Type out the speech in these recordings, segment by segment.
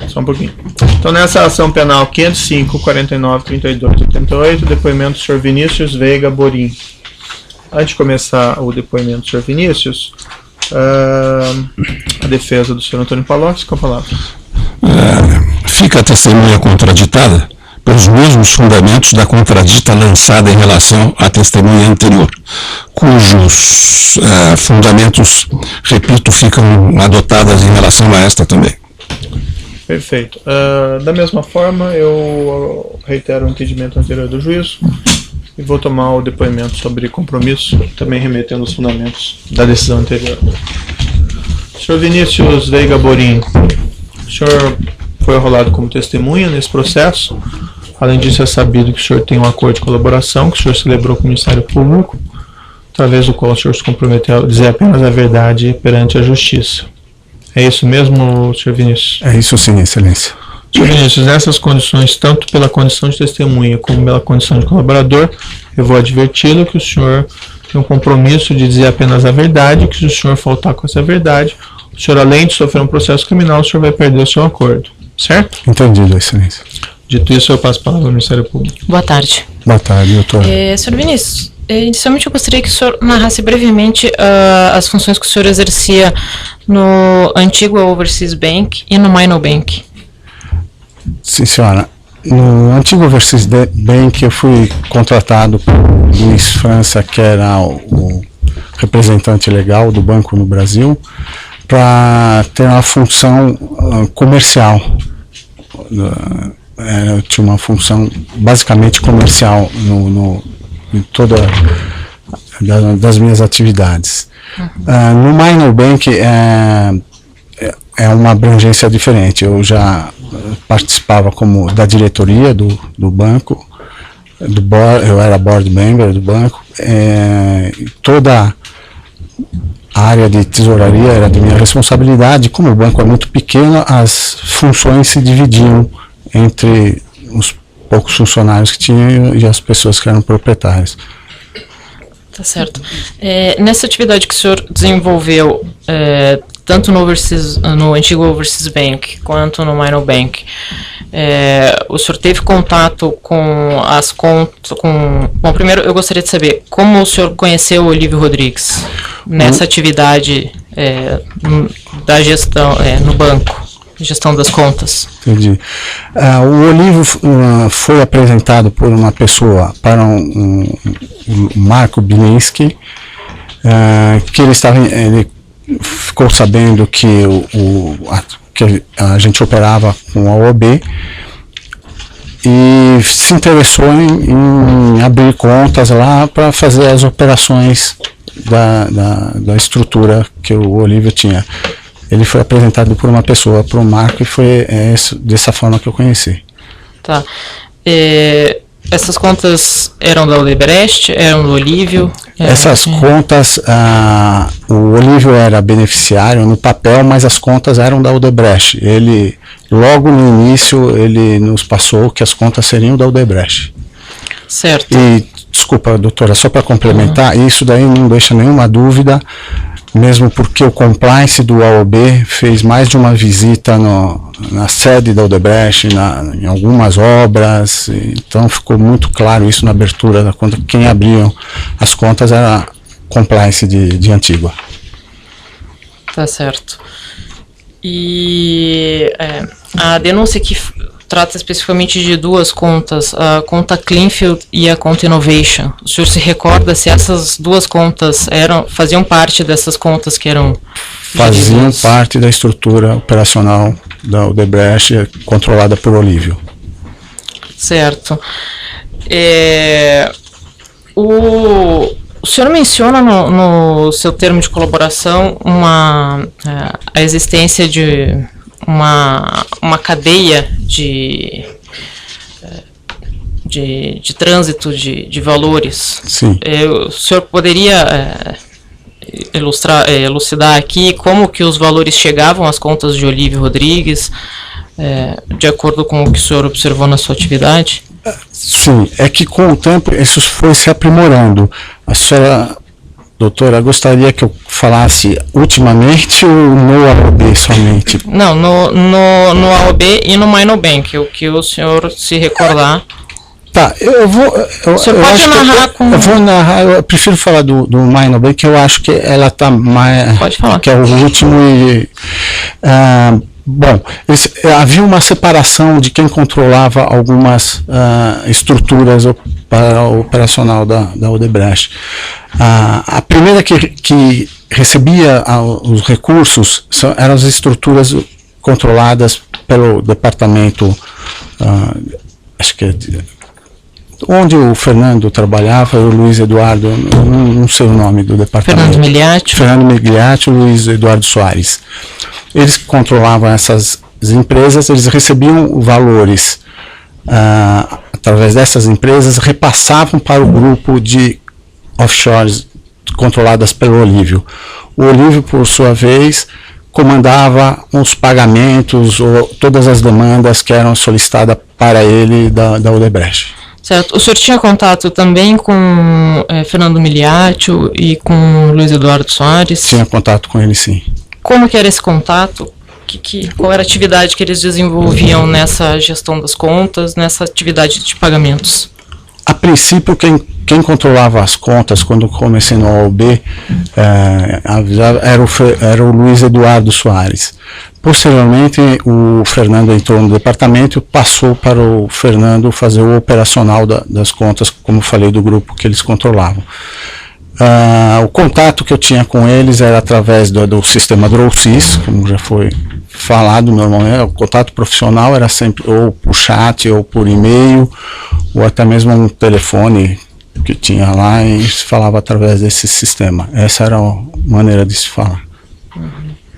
Só um pouquinho. Então, nessa ação penal 505, 49, 32 e 88, depoimento do senhor Vinícius Veiga Borim. Antes de começar o depoimento do senhor Vinícius, a defesa do senhor Antônio Palocci, com a palavra. Fica a testemunha contraditada pelos mesmos fundamentos da contradita lançada em relação à testemunha anterior, cujos fundamentos, repito, ficam adotados em relação a esta também. Perfeito. Da mesma forma, eu reitero o entendimento anterior do juízo e vou tomar o depoimento sobre compromisso, também remetendo os fundamentos da decisão anterior. Senhor Vinícius Veiga Borim, o senhor foi arrolado como testemunha nesse processo. Além disso, é sabido que o senhor tem um acordo de colaboração que o senhor celebrou com o Ministério Público, através do qual o senhor se comprometeu a dizer apenas a verdade perante a justiça. É isso mesmo, senhor Vinícius? É isso sim, excelência. Senhor Vinícius, nessas condições, tanto pela condição de testemunha como pela condição de colaborador, eu vou adverti-lo que o senhor tem um compromisso de dizer apenas a verdade, que se o senhor faltar com essa verdade, o senhor, além de sofrer um processo criminal, o senhor vai perder o seu acordo. Certo? Entendido, excelência. Dito isso, eu passo a palavra ao Ministério Público. Boa tarde. Boa tarde, doutor. Senhor Vinícius, inicialmente eu gostaria que o senhor narrasse brevemente as funções que o senhor exercia no antigo Overseas Bank e no Minor Bank. Sim, senhora. No antigo Overseas Bank eu fui contratado por Luiz França, que era o representante legal do banco no Brasil, para ter uma função comercial. Eu tinha uma função basicamente comercial em toda das minhas atividades. No Minor Bank é uma abrangência diferente. Eu já participava da diretoria do banco, eu era board member do banco. Toda a área de tesouraria era de minha responsabilidade. Como o banco é muito pequeno, as funções se dividiam entre os poucos funcionários que tinham e as pessoas que eram proprietários. Tá certo. Nessa atividade que o senhor desenvolveu, tanto no antigo Overseas Bank quanto no Minor Bank, o senhor teve contato com as contas? Bom, primeiro eu gostaria de saber como o senhor conheceu o Olívio Rodrigues nessa atividade da gestão no banco, gestão das contas. Entendi. O Olívio foi apresentado por uma pessoa para um Marco Bilinski, que ele ficou sabendo que a gente operava com a OAB e se interessou em abrir contas lá para fazer as operações da estrutura que o Olívio tinha. Ele foi apresentado por uma pessoa, para o Marco, e foi dessa forma que eu conheci. Tá. Essas contas eram da Odebrecht, eram do Olívio? Essas contas, o Olívio era beneficiário no papel, mas as contas eram da Odebrecht. Ele, logo no início, ele nos passou que as contas seriam da Odebrecht. Certo. E, desculpa, doutora, só para complementar, isso daí não deixa nenhuma dúvida, mesmo porque o compliance do AOB fez mais de uma visita na sede da Odebrecht, em algumas obras, então ficou muito claro isso na abertura da conta. Quem abriu as contas era compliance de Antigua. Tá certo. E a denúncia que trata especificamente de duas contas, a conta Cleanfield e a conta Innovation. O senhor se recorda se essas duas contas faziam parte dessas contas que eram... Faziam parte da estrutura operacional da Odebrecht, controlada por Olívio. Certo. O senhor menciona no seu termo de colaboração a existência de uma cadeia de trânsito de valores. Sim. O senhor poderia elucidar aqui como que os valores chegavam às contas de Olívio Rodrigues, de acordo com o que o senhor observou na sua atividade? Sim, é que com o tempo isso foi se aprimorando. A senhora doutora, gostaria que eu falasse ultimamente ou no AOB somente? Não, no AOB e no Minor Bank, o que o senhor se recordar. Tá, eu vou. Você pode narrar com. Eu vou narrar, eu prefiro falar do Minor Bank, que eu acho que ela está mais. Pode falar. Que é o último e. Bom, havia uma separação de quem controlava algumas estruturas operacional da Odebrecht. A primeira que recebia os recursos eram as estruturas controladas pelo departamento, acho que onde o Fernando trabalhava, o Luiz Eduardo, não sei o nome do departamento. Fernando Migliatti e o Luiz Eduardo Soares. Eles controlavam essas empresas, eles recebiam valores através dessas empresas, repassavam para o grupo de offshores controladas pelo Olívio. O Olívio, por sua vez, comandava os pagamentos ou todas as demandas que eram solicitadas para ele da Odebrecht. Certo. O senhor tinha contato também com Fernando Migliatti e com Luiz Eduardo Soares? Tinha contato com ele, sim. Como que era esse contato? Qual era a atividade que eles desenvolviam nessa gestão das contas, nessa atividade de pagamentos? A princípio, quem controlava as contas quando comecei no AOB era o Luiz Eduardo Soares. Posteriormente, o Fernando entrou no departamento e passou para o Fernando fazer o operacional das contas, como falei, do grupo que eles controlavam. O contato que eu tinha com eles era através do sistema DrawSys, como já foi falado normalmente. O contato profissional era sempre ou por chat, ou por e-mail, ou até mesmo um telefone que tinha lá e se falava através desse sistema. Essa era a maneira de se falar.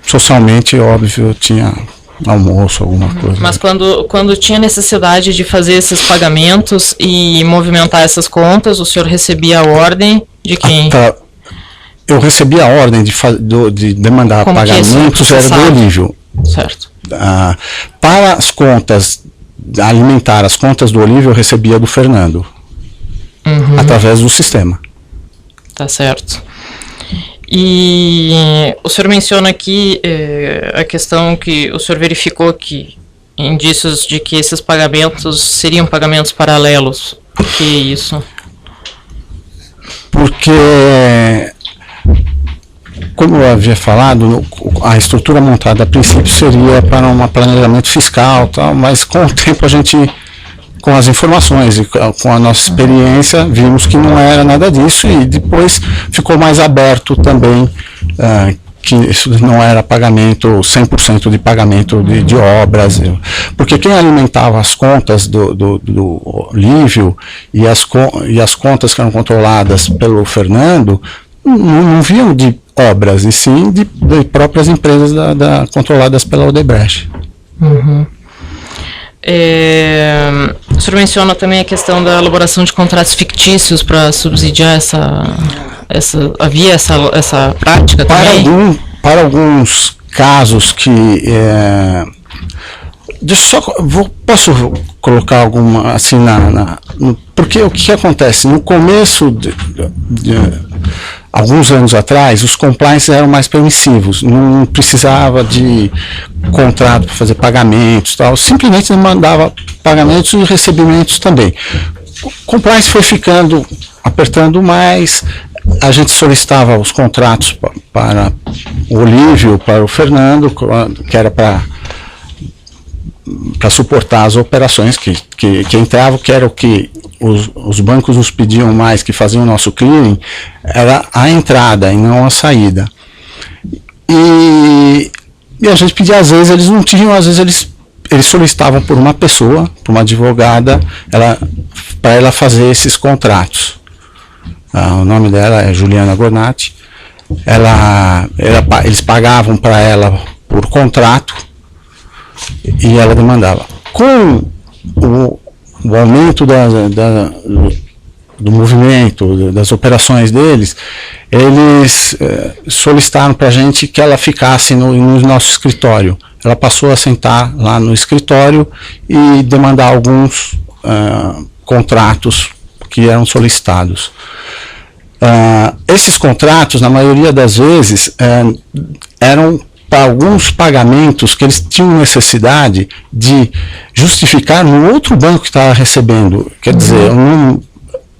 Socialmente, óbvio, tinha almoço, alguma coisa. Mas quando tinha necessidade de fazer esses pagamentos e movimentar essas contas, o senhor recebia a ordem de quem? Eu recebia a ordem de demandar como pagamentos, era do Olívio. Certo. Para as contas, alimentar as contas do Olívio, eu recebia do Fernando, através do sistema. Tá certo. E o senhor menciona aqui a questão que o senhor verificou que indícios de que esses pagamentos seriam pagamentos paralelos. Por que isso? Porque, como eu havia falado, a estrutura montada a princípio seria para um planejamento fiscal, tal, mas com o tempo a gente, com as informações e com a nossa experiência, vimos que não era nada disso e depois ficou mais aberto também que isso não era pagamento, 100% de pagamento de obras, porque quem alimentava as contas do Olívio e as contas que eram controladas pelo Fernando não vinham de obras, e sim de próprias empresas controladas pela Odebrecht. O senhor menciona também a questão da elaboração de contratos fictícios para subsidiar havia essa prática também? Para alguns casos que posso colocar alguma assim porque o que acontece no começo alguns anos atrás, os compliance eram mais permissivos, não precisava de contrato para fazer pagamentos, tal, simplesmente mandava pagamentos e recebimentos também. O compliance foi apertando mais, a gente solicitava os contratos para o Olívio, para o Fernando, que era para suportar as operações que entravam, que era o que os bancos nos pediam mais, que faziam o nosso clearing, era a entrada e não a saída. E a gente pedia, às vezes eles não tinham, às vezes eles solicitavam por uma pessoa, por uma advogada, para ela fazer esses contratos. O nome dela é Juliana Gornati. Eles pagavam para ela por contrato e ela demandava. Com o aumento do movimento, das operações deles, eles solicitaram para a gente que ela ficasse no nosso escritório. Ela passou a sentar lá no escritório e demandar alguns contratos que eram solicitados. Esses contratos, na maioria das vezes, eram para alguns pagamentos que eles tinham necessidade de justificar no outro banco que estava recebendo. Quer dizer,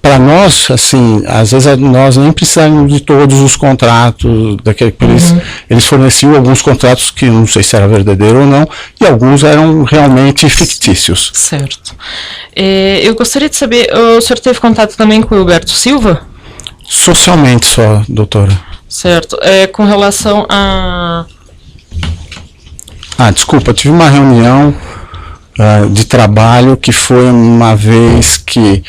para nós, assim, às vezes nós nem precisamos de todos os contratos daquele, eles forneciam alguns contratos que não sei se era verdadeiro ou não, e alguns eram realmente fictícios. Certo. Eu gostaria de saber, o senhor teve contato também com o Hilberto Silva? Socialmente só, doutora. Certo. Com relação a... Desculpa, tive uma reunião de trabalho que foi uma vez que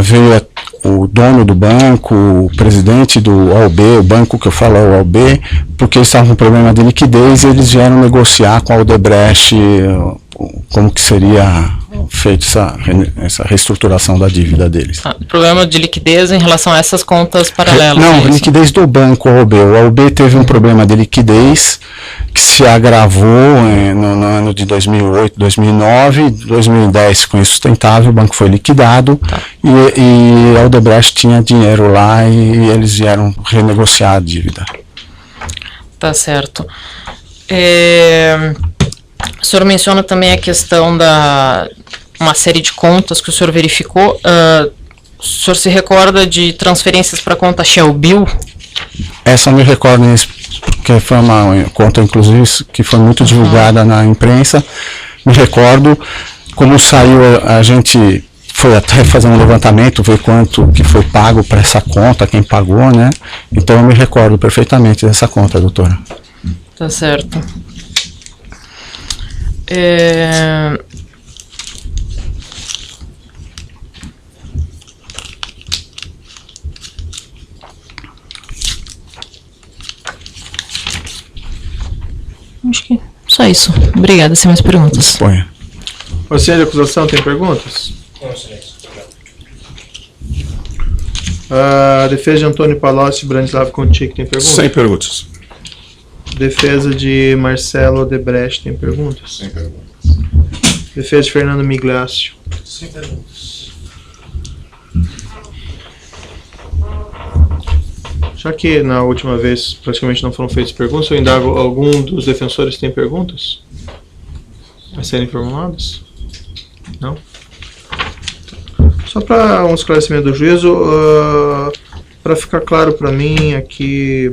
veio o dono do banco, o presidente do OAB, o banco que eu falo é o OAB, porque eles estavam com problema de liquidez e eles vieram negociar com a Odebrecht como que seria feita essa reestruturação da dívida deles. Problema de liquidez em relação a essas contas paralelas? Não, liquidez do banco OAB. O OAB teve um problema de liquidez que se agravou no ano de 2008, 2009, 2010 ficou insustentável, o banco foi liquidado e a Odebrecht tinha dinheiro lá e eles vieram renegociar a dívida. Tá certo. O senhor menciona também a questão da uma série de contas que o senhor verificou. O senhor se recorda de transferências para a conta Shell Bill? Essa eu me recordo, porque foi uma conta, inclusive, que foi muito divulgada na imprensa. Me recordo, como saiu, a gente foi até fazer um levantamento, ver quanto que foi pago para essa conta, quem pagou, né? Então eu me recordo perfeitamente dessa conta, doutora. Tá certo. Acho que só isso. Obrigada, sem mais perguntas. Disponha. O senhor de acusação tem perguntas? A defesa de Antônio Palocci e Branislav Contic tem perguntas? Sem perguntas. Defesa de Marcelo Odebrecht tem perguntas? Sem perguntas. Defesa de Fernando Miglácio? Sem perguntas. Já que na última vez praticamente não foram feitas perguntas, eu indago, algum dos defensores tem perguntas a serem formuladas? Não? Só para um esclarecimento do juízo, para ficar claro para mim aqui,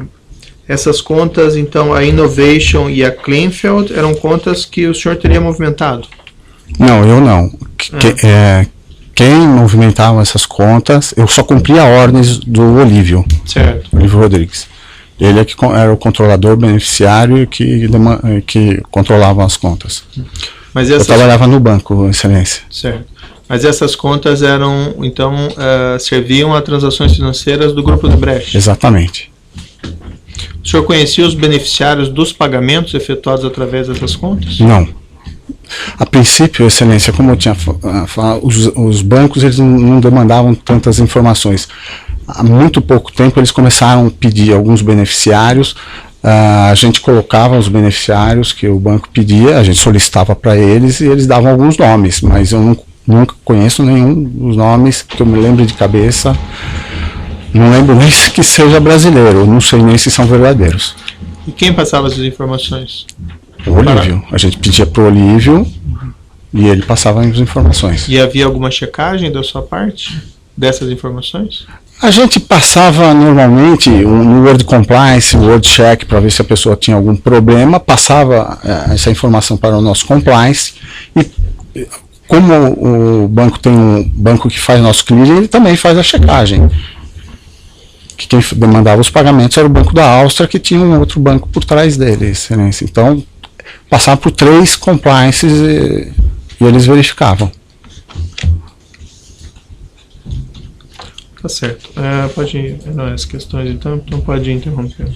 essas contas, então, a Innovation e a Kleinfeld eram contas que o senhor teria movimentado? Não, eu não. Quem movimentava essas contas, eu só cumpria ordens do Olívio. Certo. Olívio Rodrigues. Ele é que era o controlador beneficiário que controlava as contas. Mas eu trabalhava no banco, Excelência. Certo. Mas essas contas eram, então, serviam a transações financeiras do Grupo Odebrecht? Exatamente. O senhor conhecia os beneficiários dos pagamentos efetuados através dessas contas? Não. A princípio, Excelência, como eu tinha falado, os bancos eles não demandavam tantas informações. Há muito pouco tempo eles começaram a pedir alguns beneficiários, a gente colocava os beneficiários que o banco pedia, a gente solicitava para eles e eles davam alguns nomes, mas eu nunca conheço nenhum dos nomes que eu me lembro de cabeça. Não lembro nem que seja brasileiro, não sei nem se são verdadeiros. E quem passava essas informações? O Olívio. A gente pedia para o Olívio e ele passava as informações. E havia alguma checagem da sua parte dessas informações? A gente passava normalmente no Word Compliance, Word Check, para ver se a pessoa tinha algum problema, passava essa informação para o nosso Compliance e como o banco tem um banco que faz nosso clearing, ele também faz a checagem. Que quem demandava os pagamentos era o Banco da Áustria, que tinha um outro banco por trás dele, Excelência. Então, passava por 3 compliances e eles verificavam. Tá certo. Pode ir. Não, as questões então pode interromper.